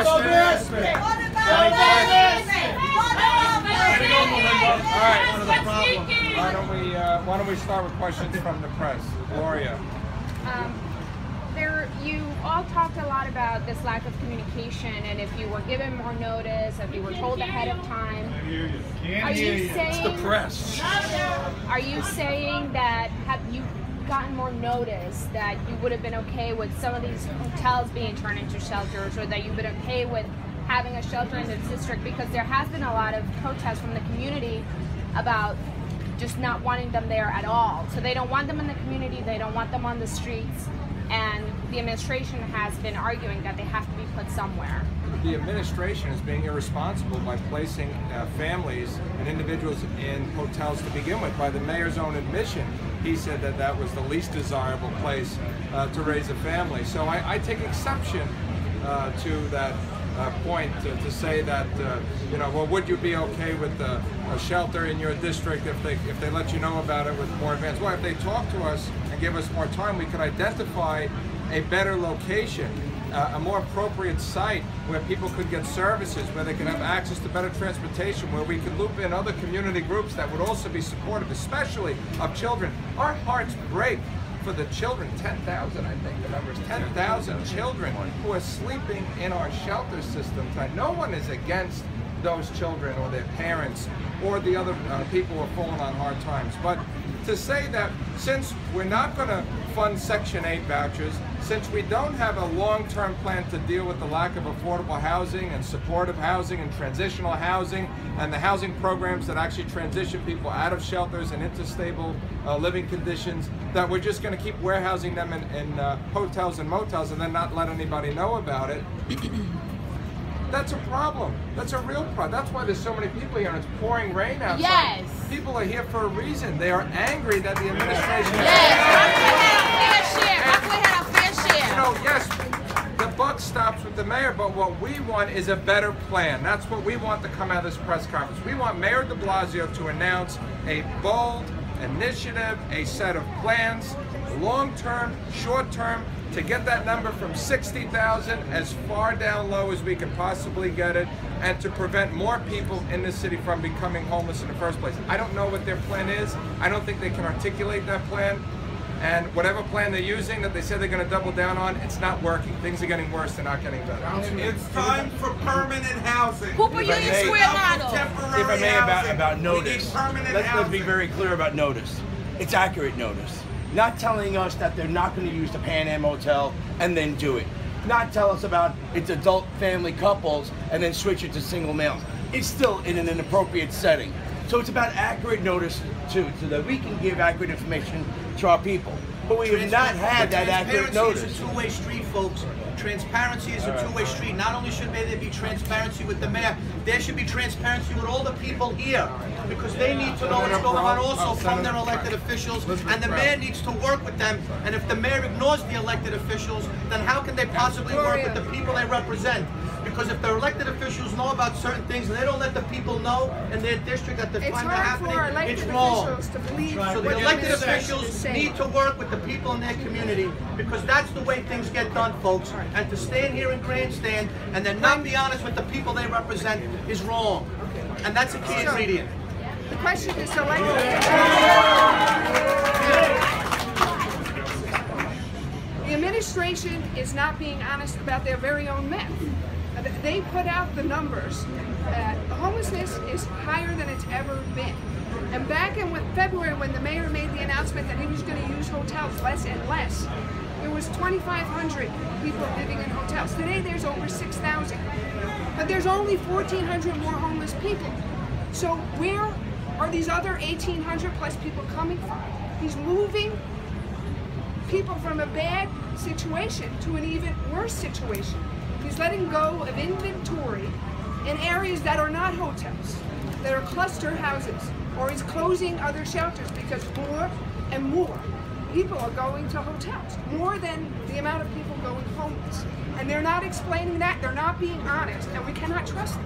questions? All right. Why don't we start with questions from the press? Gloria. You all talked a lot about this lack of communication, and if you were given more notice, if you were told ahead of time, are you saying? It's the press. Are you saying that have you gotten more notice that you would have been okay with some of these hotels being turned into shelters, or that you've been okay with having a shelter in the district? Because there has been a lot of protests from the community about just not wanting them there at all. So they don't want them in the community, they don't want them on the streets, and the administration has been arguing that they have to be put somewhere. The administration is being irresponsible by placing families and individuals in hotels to begin with. By the mayor's own admission, he said that that was the least desirable place to raise a family. So I take exception to that point to say that well, would you be okay with a shelter in your district if they let you know about it with more advance? Well, if they talk to us and give us more time, we could identify a better location, a more appropriate site where people could get services, where they could have access to better transportation, where we could loop in other community groups that would also be supportive, especially of children. Our hearts break for the children, 10,000, I think the number is 10,000 children who are sleeping in our shelter system tonight. No one is against those children or their parents or the other people who are falling on hard times. But to say that since we're not going to fund Section 8 vouchers, since we don't have a long-term plan to deal with the lack of affordable housing and supportive housing and transitional housing and the housing programs that actually transition people out of shelters and into stable living conditions, that we're just going to keep warehousing them in hotels and motels and then not let anybody know about it, that's a problem. That's a real problem. That's why there's so many people here and it's pouring rain outside. Yes. People are here for a reason. They are angry that the administration yes, the buck stops with the mayor, but what we want is a better plan. That's what we want to come out of this press conference. We want Mayor de Blasio to announce a bold initiative, a set of plans, long-term, short-term, to get that number from 60,000 as far down low as we can possibly get it, and to prevent more people in this city from becoming homeless in the first place. I don't know what their plan is. I don't think they can articulate that plan. And whatever plan they're using that they say they're going to double down on, it's not working. Things are getting worse, they're not getting better. It's time for permanent housing. Cooper Union Square model. If I may, about notice. Let's be very clear about notice. It's accurate notice. Not telling us that they're not going to use the Pan Am Hotel and then do it. Not tell us about it's adult family couples and then switch it to single males. It's still in an inappropriate setting. So it's about accurate notice too, so that we can give accurate information to our people. But we have not had that accurate notice. Transparency is a two-way street, folks. Transparency is a two-way street. Not only should there be transparency with the mayor, there should be transparency with all the people here, because they need to know what's going on also from their elected officials, and the mayor needs to work with them. And if the mayor ignores the elected officials, then how can they possibly work with the people they represent? Because if their elected officials know about certain things and they don't let the people know in their district at the time they're happening, it's wrong. So the elected officials need to work with the people in their community, because that's the way things get done, folks. And to stand here and grandstand and then not be honest with the people they represent is wrong. And that's a key ingredient. The question is elected. The administration is not being honest about their very own math. They put out the numbers. Homelessness is higher than it's ever been. And back in February, when the mayor made the announcement that he was going to use hotels less and less, there was 2,500 people living in hotels. Today there's over 6,000. But there's only 1,400 more homeless people. So where are these other 1,800 plus people coming from? He's moving people from a bad situation to an even worse situation. He's letting go of inventory in areas that are not hotels, that are cluster houses, or he's closing other shelters because more and more people are going to hotels, more than the amount of people going homeless. And they're not explaining that, they're not being honest, and we cannot trust them.